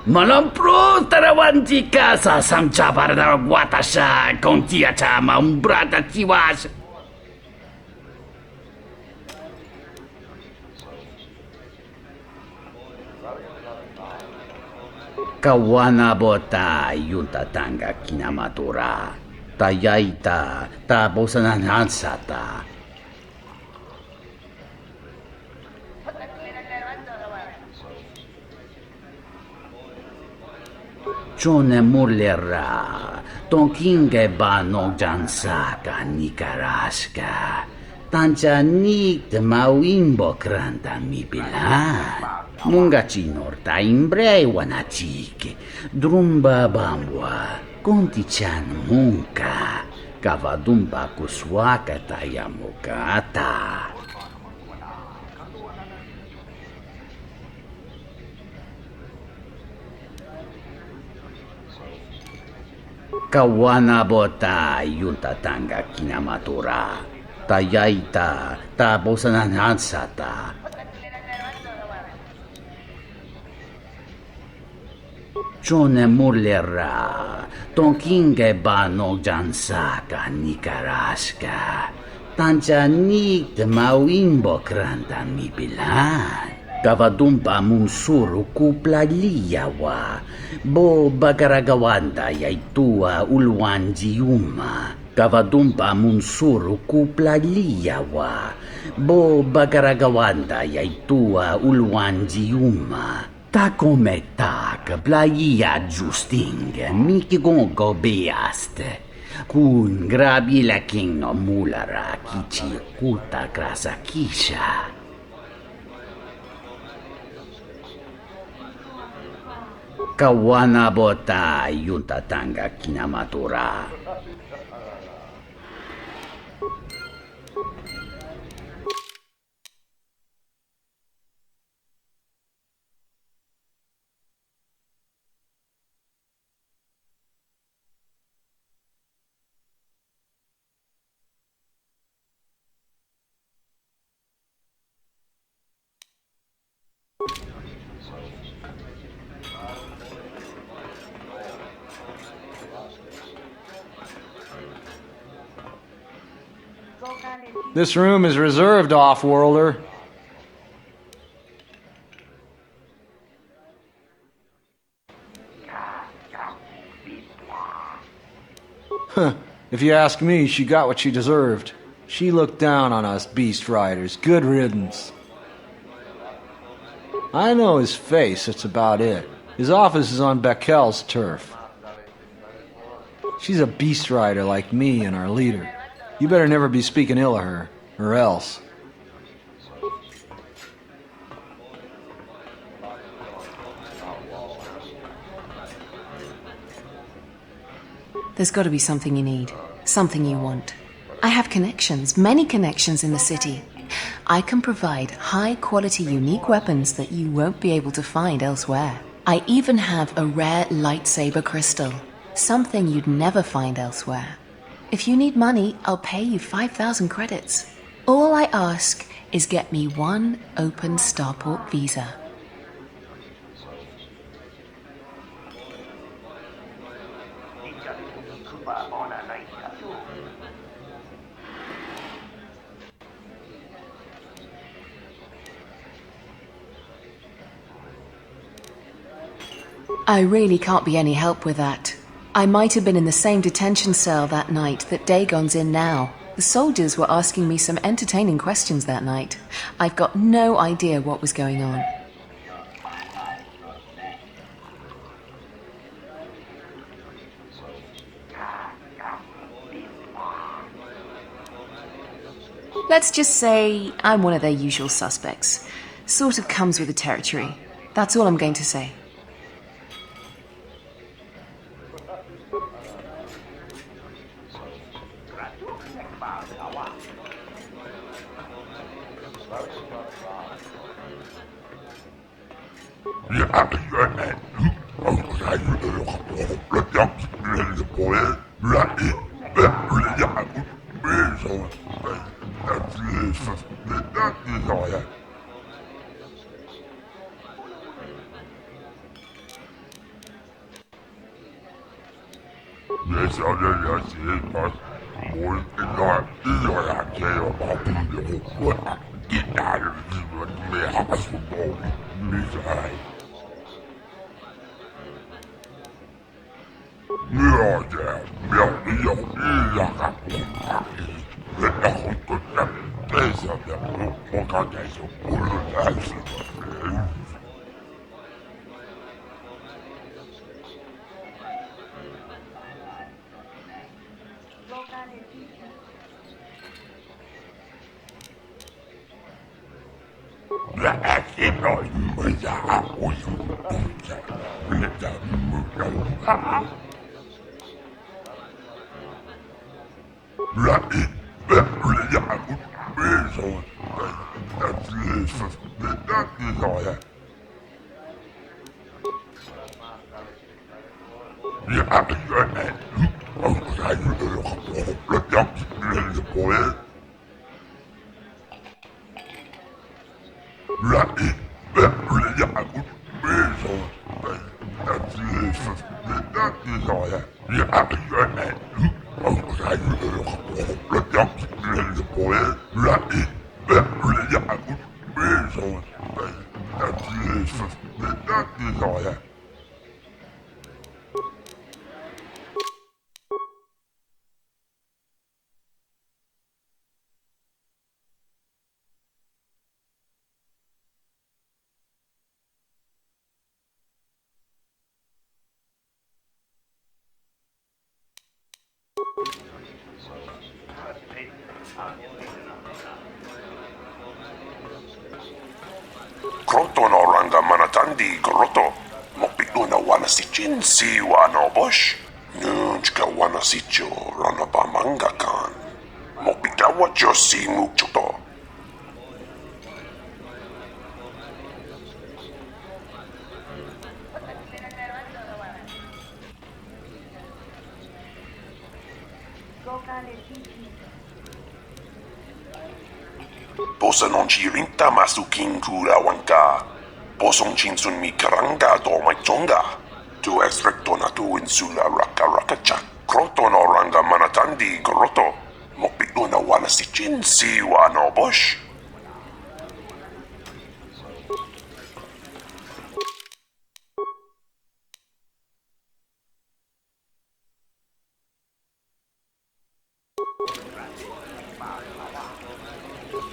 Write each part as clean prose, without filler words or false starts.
Malampro tarawantika sa samchabar na watasha kontia chama umbrata chiwas. Kawana bota yunta tanga kinamatura. Tayaita tabosanan hansata. Chone mulera, tonkinge ba no jansaka nikaraska, tancha nik de mawimbo kranta mi bilan. Munga chinorta imbrei wanachike, drumba bambwa, konti-chan munka, kavadumba kuswaka tayamukata. Kawana bota yunta tanga kinamatura. Tayaita tabosanan hansata. Chone mulera. Tonkinge ba no jansaka nikaraska. Tancha nik de mawimbo kranta mi bilan. Kavadumpa munsuru kupla liyawa, bo bagaragawanda yaitua ulwanji yuma. Kavadumpa munsuru kupla liyawa, bo bagaragawanda yaitua ulwanji yuma. Takome tak playa justing, miki gongo beaste. Kun grabi la king no mulara kichi kuta krasa kisha. Kawana bota yunta tanga kinamatura. This room is reserved, off-worlder. Huh. If you ask me, she got what she deserved. She looked down on us beast riders. Good riddance. I know his face, that's about it. His office is on Beckel's turf. She's a beast rider like me and our leader. You better never be speaking ill of her, or else. There's got to be something you need, something you want. I have connections, many connections in the city. I can provide high-quality, unique weapons that you won't be able to find elsewhere. I even have a rare lightsaber crystal, something you'd never find elsewhere. If you need money, I'll pay you 5,000 credits. All I ask is get me one open starport visa. I really can't be any help with that. I might have been in the same detention cell that night that Dagon's in now. The soldiers were asking me some entertaining questions that night. I've got no idea what was going on. Let's just say I'm one of their usual suspects. Sort of comes with the territory. That's all I'm going to say. KotOR manatandi goroto. Mopikuna wana sichin si wano bosh. Nunchka wana sicho rana pamanga kan. Mopikawa josi mukchoto. Posa non ci rinta masu king kura wanka. Posong chinsun mi karanga do mai chonga. Tu exrecto na tu insula raka raka chak. KotOR manatandi goroto. Mopikno na wana sichin si wano bosh.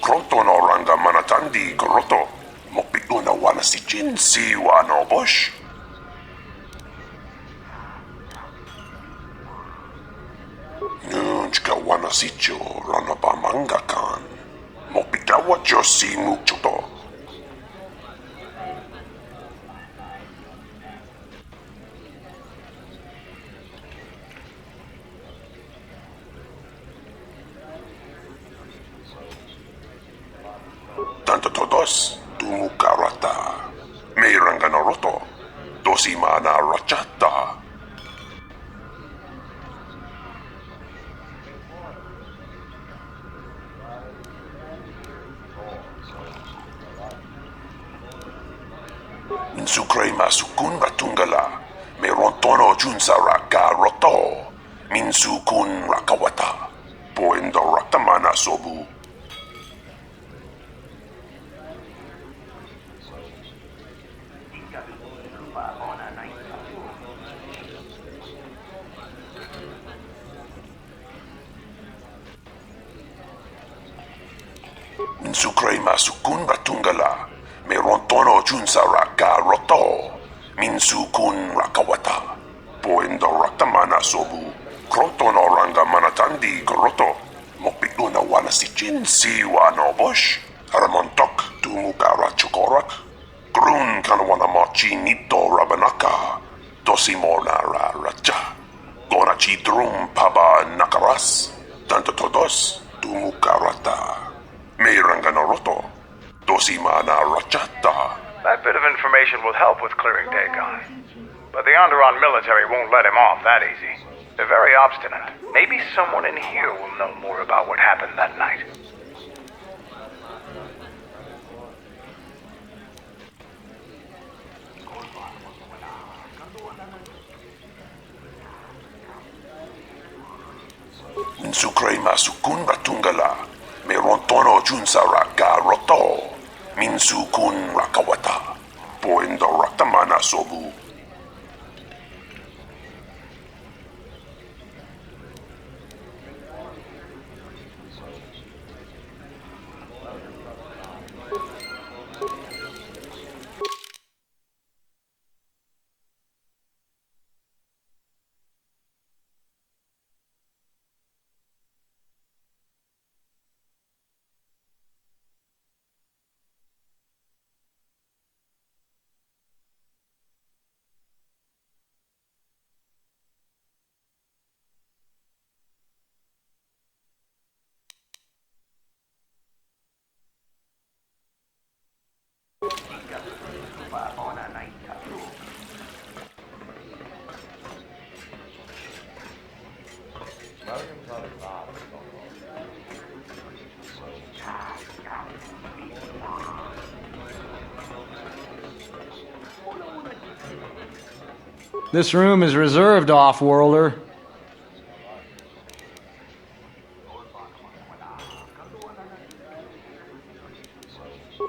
KotOR manatandi goroto. Mopikno na wana sichin si wano bosh. Nunchka wana sicho rana pamanga kan. Mopikawa josi mukchoto. Tanto todos tumukarata. Meiranga naroto. Dosimana rachata. Minsukray masukun ratungala. Meron tono junsa raka roto. Minsukun rakawata. Poendo ratamana sobu. Minsukray masukun ratungala. Meron tono junsa raka roto. Minsukun rakawata. Poendo ratamana sobu. KotOR manatandi goroto. Mokpito na wana si Jin si wano bosh. Haramontok tumukara chukorak. Grun kanwana machi nito rabanaka. Dosimona ra racha. Gona chi drum paba nakaras. Tanto todos tumukarata. Mayranganoroto. Dosimana rachata. That bit of information will help with clearing Dagon. But the Onderon military won't let him off that easy. They're very obstinate. Maybe someone in here will know more about what happened that night. Minsukray masukun ratungala. Meron tono junsa raka roto. Minsukun rakawata. Poendo ratamana sobu. This room is reserved, off-worlder.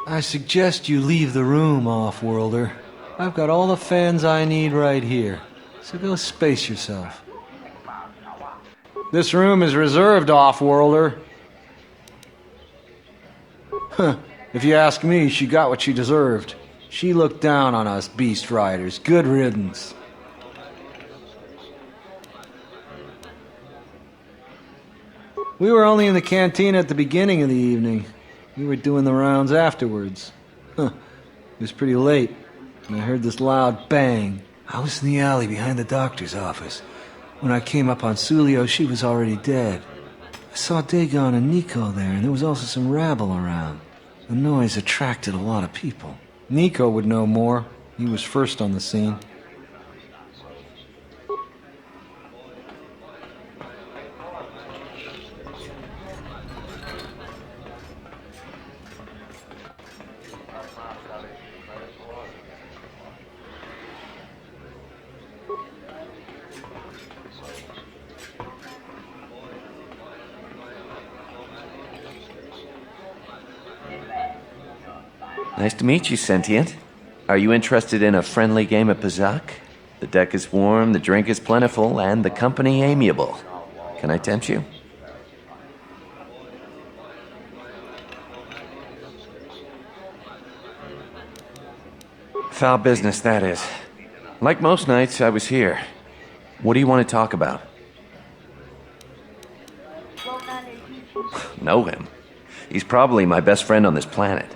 I suggest you leave the room, off-worlder. I've got all the fans I need right here, so go space yourself. This room is reserved, off-worlder. Huh. If you ask me, she got what she deserved. She looked down on us beast riders. Good riddance. We were only in the canteen at the beginning of the evening. We were doing the rounds afterwards. Huh. It was pretty late, and I heard this loud bang. I was in the alley behind the doctor's office. When I came up on Sulio, she was already dead. I saw Dagon and Nico there, and there was also some rabble around. The noise attracted a lot of people. Nico would know more. He was first on the scene. Nice to meet you, Sentient. Are you interested in a friendly game of Pazak? The deck is warm, the drink is plentiful, and the company amiable. Can I tempt you? Foul business, that is. Like most nights, I was here. What do you want to talk about? Know him? He's probably my best friend on this planet.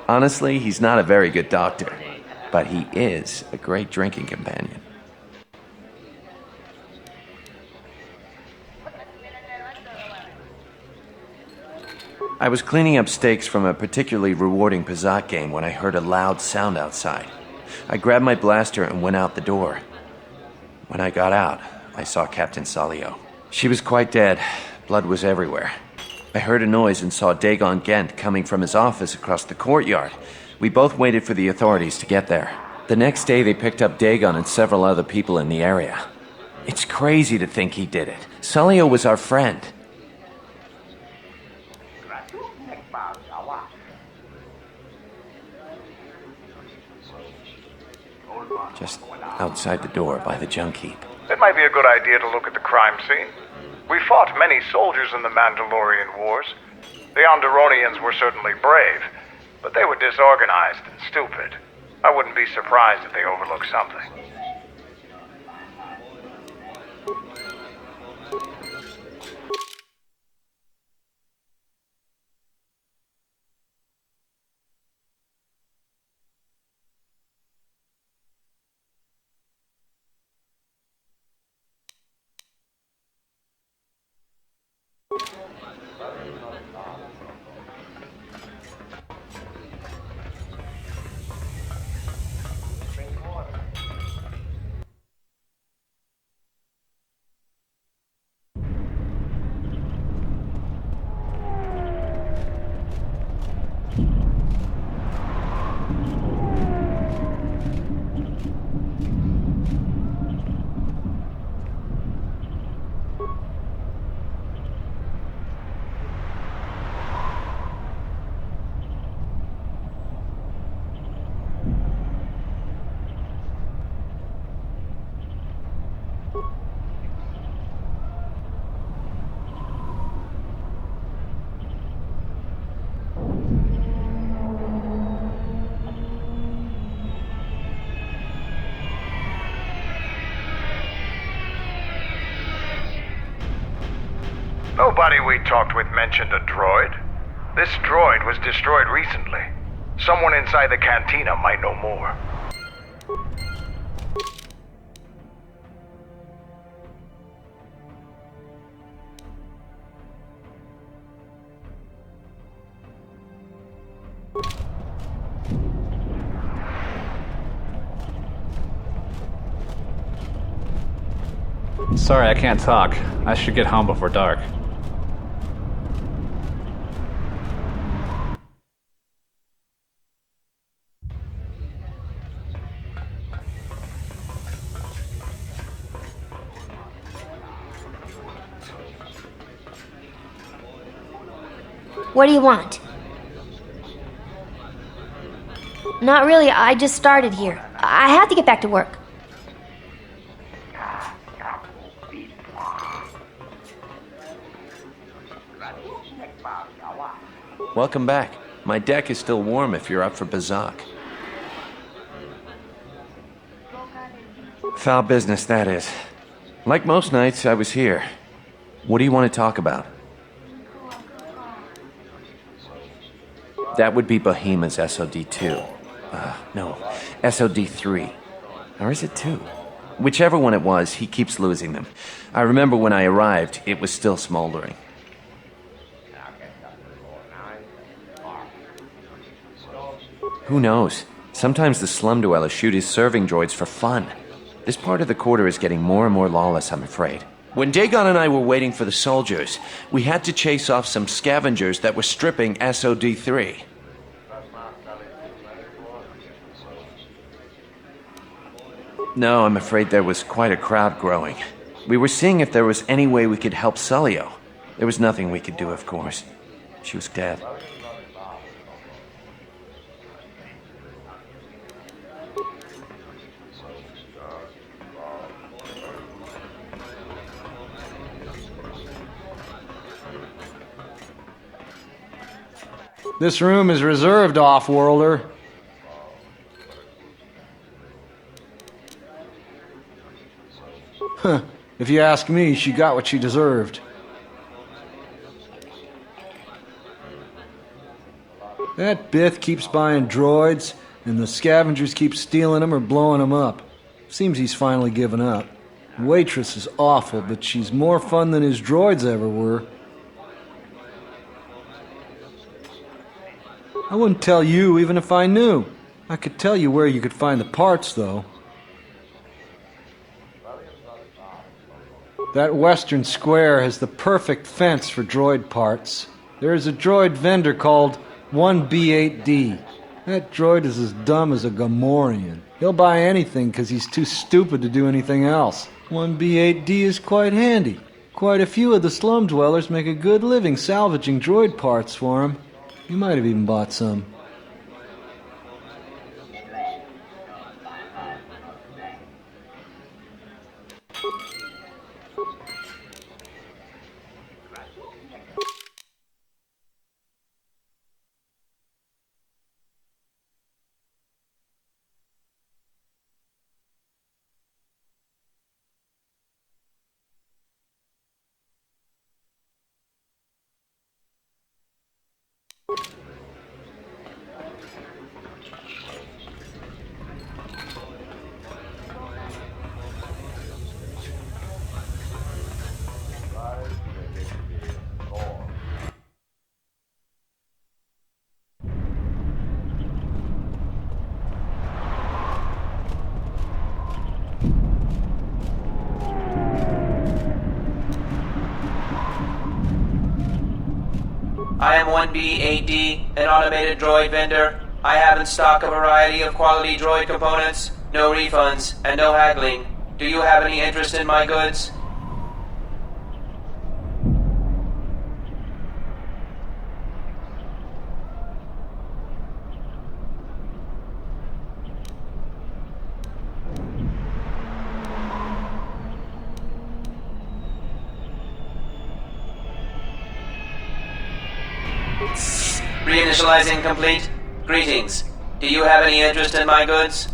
Honestly, he's not a very good doctor, but he is a great drinking companion. I was cleaning up stakes from a particularly rewarding Pazak game when I heard a loud sound outside. I grabbed my blaster and went out the door. When I got out, I saw Captain Salio. She was quite dead. Blood was everywhere. I heard a noise and saw Dagon Gent coming from his office across the courtyard. We both waited for the authorities to get there. The next day, they picked up Dagon and several other people in the area. It's crazy to think he did it. Salio was our friend. Just outside the door by the junk heap. It might be a good idea to look at the crime scene. We fought many soldiers in the Mandalorian Wars. The Onderonians were certainly brave, but they were disorganized and stupid. I wouldn't be surprised if they overlooked something. Nobody we talked with mentioned a droid. This droid was destroyed recently. Someone inside the cantina might know more. Sorry, I can't talk. I should get home before dark. What do you want? Not really, I just started here. I have to get back to work. Welcome back. My deck is still warm if you're up for Bazak. Foul business, that is. Like most nights, I was here. What do you want to talk about? That would be Bohema's SOD-2. No, SOD-3. Or is it 2? Whichever one it was, he keeps losing them. I remember when I arrived, it was still smoldering. Who knows? Sometimes the slum dwellers shoot his serving droids for fun. This part of the quarter is getting more and more lawless, I'm afraid. When Dagon and I were waiting for the soldiers, we had to chase off some scavengers that were stripping SOD-3. No, I'm afraid there was quite a crowd growing. We were seeing if there was any way we could help Sulio. There was nothing we could do, of course. She was dead. This room is reserved, off-worlder. Huh. If you ask me, she got what she deserved. That Bith keeps buying droids, and the scavengers keep stealing them or blowing them up. Seems he's finally given up. The waitress is awful, but she's more fun than his droids ever were. I wouldn't tell you even if I knew. I could tell you where you could find the parts, though. That western square has the perfect fence for droid parts. There is a droid vendor called 1B8D. That droid is as dumb as a Gamorrean. He'll buy anything because he's too stupid to do anything else. 1B8D is quite handy. Quite a few of the slum dwellers make a good living salvaging droid parts for him. You might have even bought some. I am 1B8D, an automated droid vendor. I have in stock a variety of quality droid components, no refunds, and no haggling. Do you have any interest in my goods? Reinitializing complete. Greetings. Do you have any interest in my goods?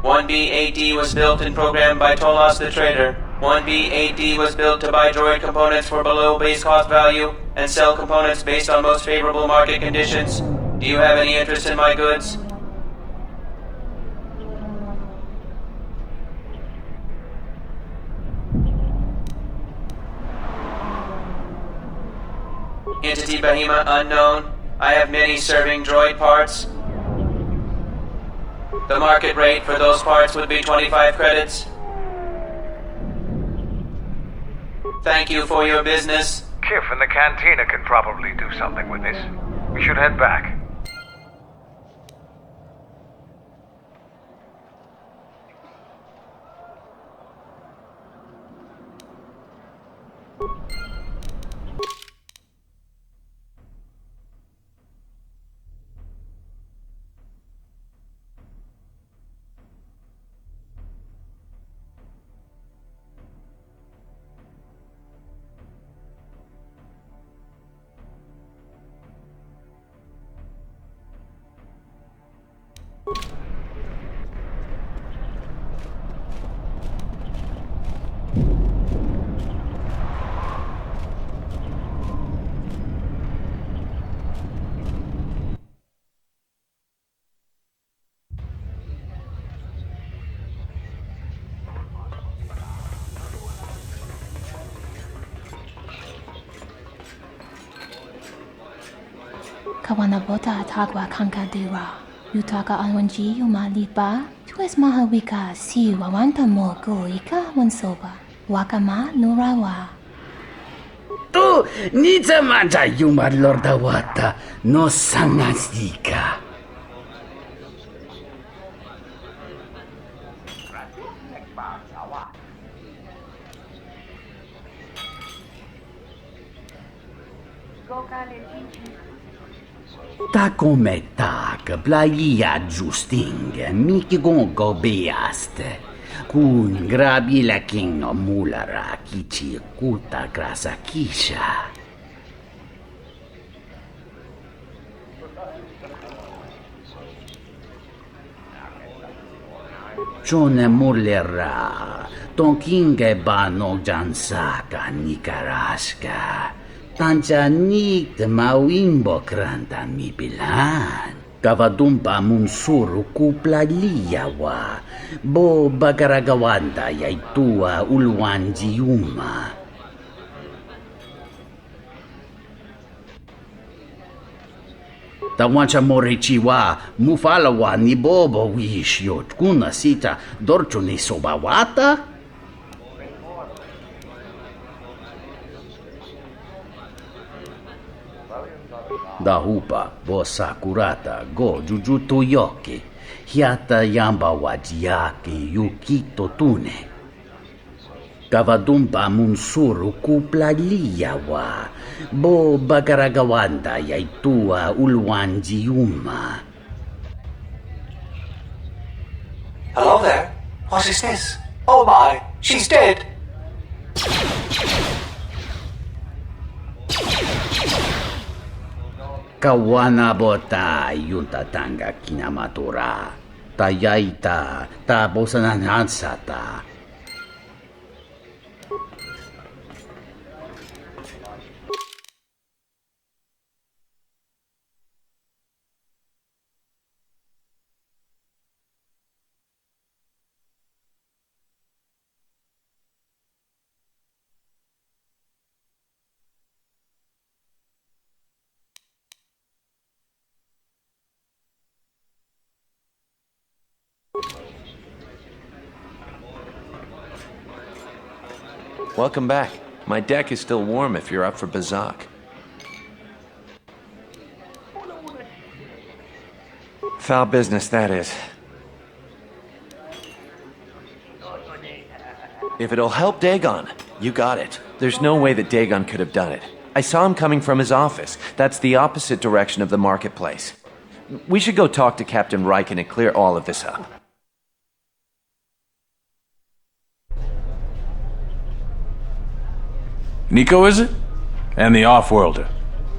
1B-AD was built and programmed by Tolos the Trader. 1B-AD was built to buy droid components for below base cost value and sell components based on most favorable market conditions. Do you have any interest in my goods? Entity Behemoth unknown. I have many serving droid parts. The market rate for those parts would be 25 credits. Thank you for your business. Kif and the cantina can probably do something with this. We should head back. Kawanabota Tagwa Kankadira. Yutaka Anwanji Yumalipa. Tues Mahawika Si Wawanta Mogo Ika Wansoba. Wakama Nurawa. Tu niza manja yuma lorda wata no sangasika. Ta come tak, plaia giusting, miki gongo beaste. Kun grabi la kingo mulara kichi kuta grasa kisha. Chone mulera, ton kinge bano jansaka nikaraska. Tanja nikt mawimbo kranta mi bilan. Kavadumpa munsuru kupla liyawa. Bo bagaragawanda yaitua ulwanji yuma. Tawancha morechiwa mufalawa ni bobo wishyot kuna sita dorcho ni sobawata. Dahupa bosa kurata go jujutu yoke. Hiata yamba wajiake yukito tune. Kavadumpa munsuru kupla liyawa. Bo bagaragawanda yaitua ulwanji yuma. Hello there. What is this? Oh my, she's dead. Kawana bota yunta tanga kinamatura. Tayaita ta bosananansata. Welcome back. My deck is still warm if you're up for Bazak. Foul business, that is. If it'll help Dagon, you got it. There's no way that Dagon could have done it. I saw him coming from his office. That's the opposite direction of the marketplace. We should go talk to Captain Riken and clear all of this up. Nico, is it? And the Off-Worlder.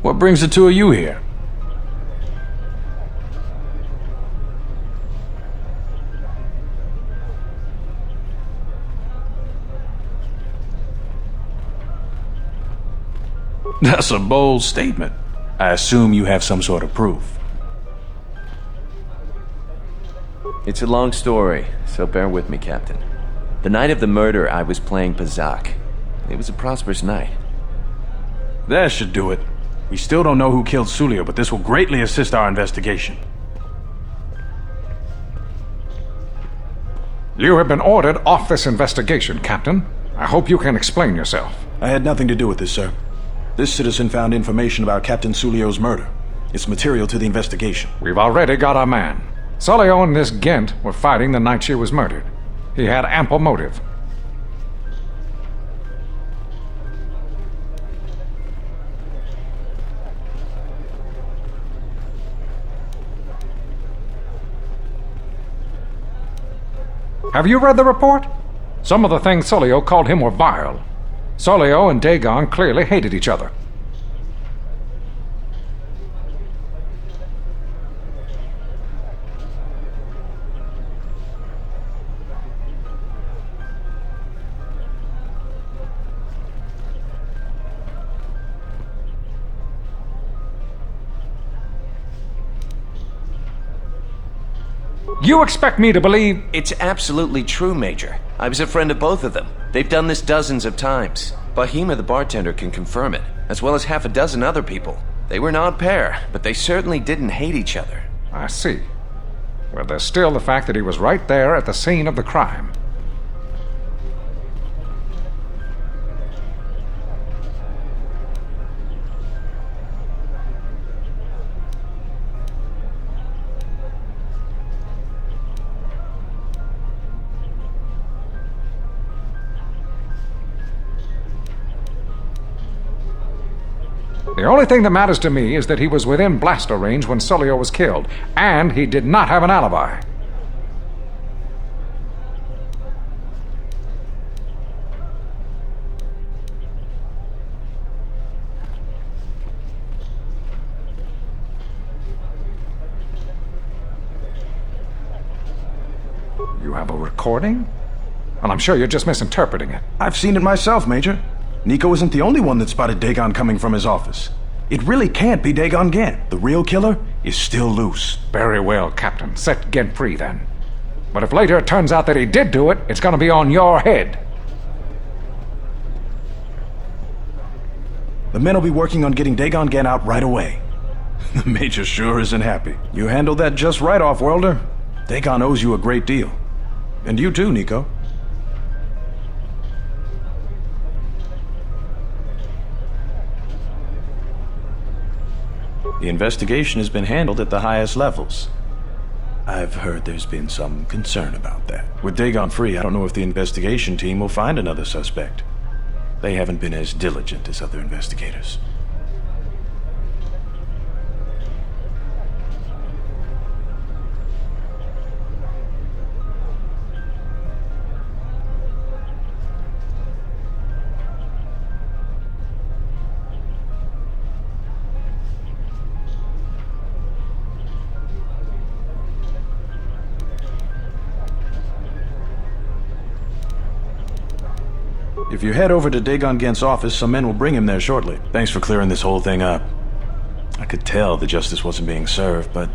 What brings the two of you here? That's a bold statement. I assume you have some sort of proof. It's a long story, so bear with me, Captain. The night of the murder, I was playing Pazak. It was a prosperous night. That should do it. We still don't know who killed Sulio, but this will greatly assist our investigation. You have been ordered off this investigation, Captain. I hope you can explain yourself. I had nothing to do with this, sir. This citizen found information about Captain Sulio's murder. It's material to the investigation. We've already got our man. Sulio and this Gent were fighting the night she was murdered. He had ample motive. Have you read the report? Some of the things Sulio called him were vile. Sulio and Dagon clearly hated each other. You expect me to believe... It's absolutely true, Major. I was a friend of both of them. They've done this dozens of times. Bahima, the bartender, can confirm it, as well as half a dozen other people. They were an odd pair, but they certainly didn't hate each other. I see. Well, there's still the fact that he was right there at the scene of the crime. The only thing that matters to me is that he was within blaster range when Sulio was killed, and he did not have an alibi. You have a recording? Well, I'm sure you're just misinterpreting it. I've seen it myself, Major. Nico isn't the only one that spotted Dagon coming from his office. It really can't be Dagon Gent. The real killer is still loose. Very well, Captain. Set Gent free, then. But if later it turns out that he did do it, it's gonna be on your head. The men will be working on getting Dagon Gent out right away. The Major sure isn't happy. You handled that just right, Off-Worlder. Dagon owes you a great deal. And you too, Nico. The investigation has been handled at the highest levels. I've heard there's been some concern about that. With Dagon free, I don't know if the investigation team will find another suspect. They haven't been as diligent as other investigators. If you head over to Dagon Gent's office, some men will bring him there shortly. Thanks for clearing this whole thing up. I could tell the justice wasn't being served, but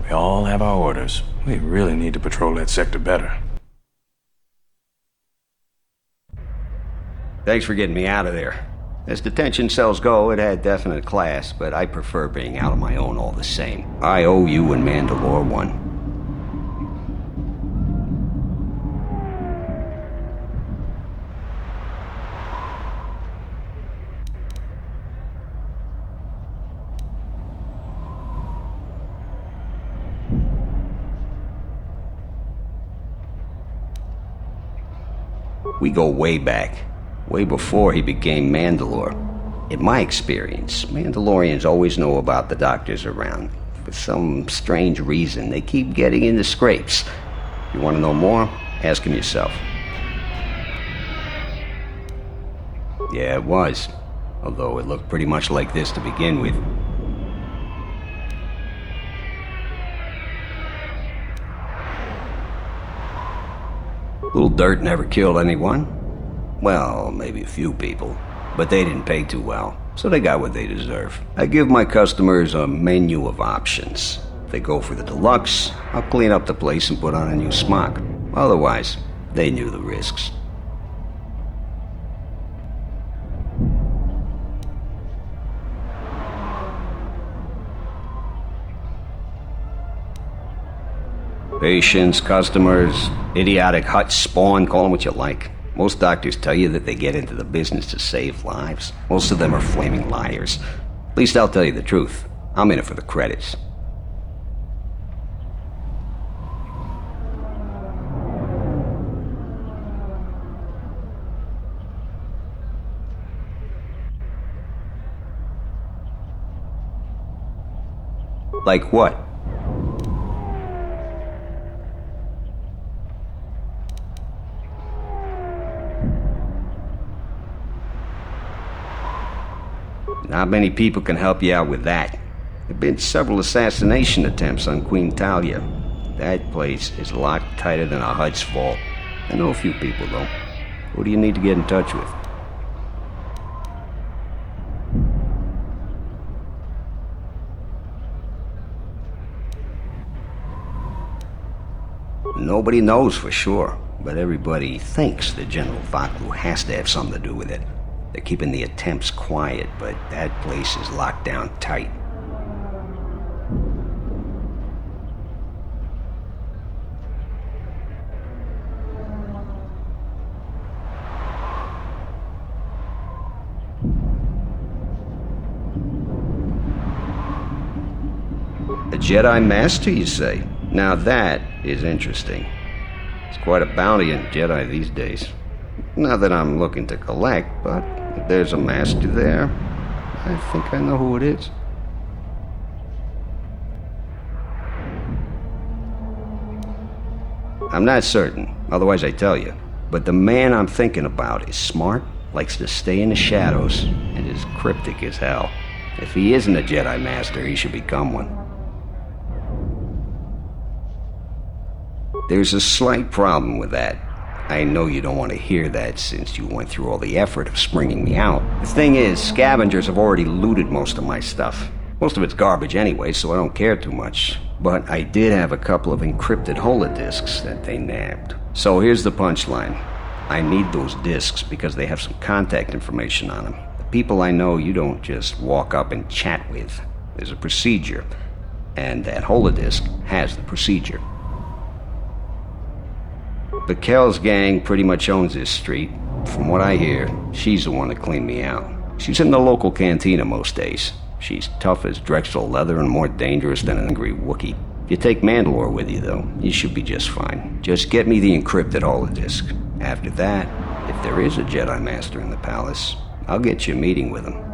we all have our orders. We really need to patrol that sector better. Thanks for getting me out of there. As detention cells go, it had definite class, but I prefer being out on my own all the same. I owe you and Mandalore one. We go way back, way before he became Mandalore. In my experience, Mandalorians always know about the doctors around. For some strange reason, they keep getting into scrapes. You want to know more? Ask him yourself. Yeah, it was. Although it looked pretty much like this to begin with. Little dirt never killed anyone. Well, maybe a few people, but they didn't pay too well. So they got what they deserve. I give my customers a menu of options. If they go for the deluxe, I'll clean up the place and put on a new smock. Otherwise, they knew the risks. Patients, customers, idiotic hut spawn, call them what you like. Most doctors tell you that they get into the business to save lives. Most of them are flaming liars. At least I'll tell you the truth. I'm in it for the credits. Like what? Not many people can help you out with that. There have been several assassination attempts on Queen Talia. That place is locked tighter than a Hud's vault. I know a few people, though. Who do you need to get in touch with? Nobody knows for sure, but everybody thinks that General Vaklu has to have something to do with it. They're keeping the attempts quiet, but that place is locked down tight. A Jedi Master, you say? Now that is interesting. It's quite a bounty on Jedi these days. Not that I'm looking to collect, but if there's a master there, I think I know who it is. I'm not certain, otherwise I'd tell you. But the man I'm thinking about is smart, likes to stay in the shadows, and is cryptic as hell. If he isn't a Jedi Master, he should become one. There's a slight problem with that. I know you don't want to hear that since you went through all the effort of springing me out. The thing is, scavengers have already looted most of my stuff. Most of it's garbage anyway, so I don't care too much. But I did have a couple of encrypted holodisks that they nabbed. So here's the punchline. I need those disks because they have some contact information on them. The people I know you don't just walk up and chat with. There's a procedure. And that holodisk has the procedure. Bakel's gang pretty much owns this street. From what I hear, she's the one that cleaned me out. She's in the local cantina most days. She's tough as Drexel leather and more dangerous than an angry Wookiee. If you take Mandalore with you, though, you should be just fine. Just get me the encrypted holodisk. After that, if there is a Jedi Master in the palace, I'll get you a meeting with him.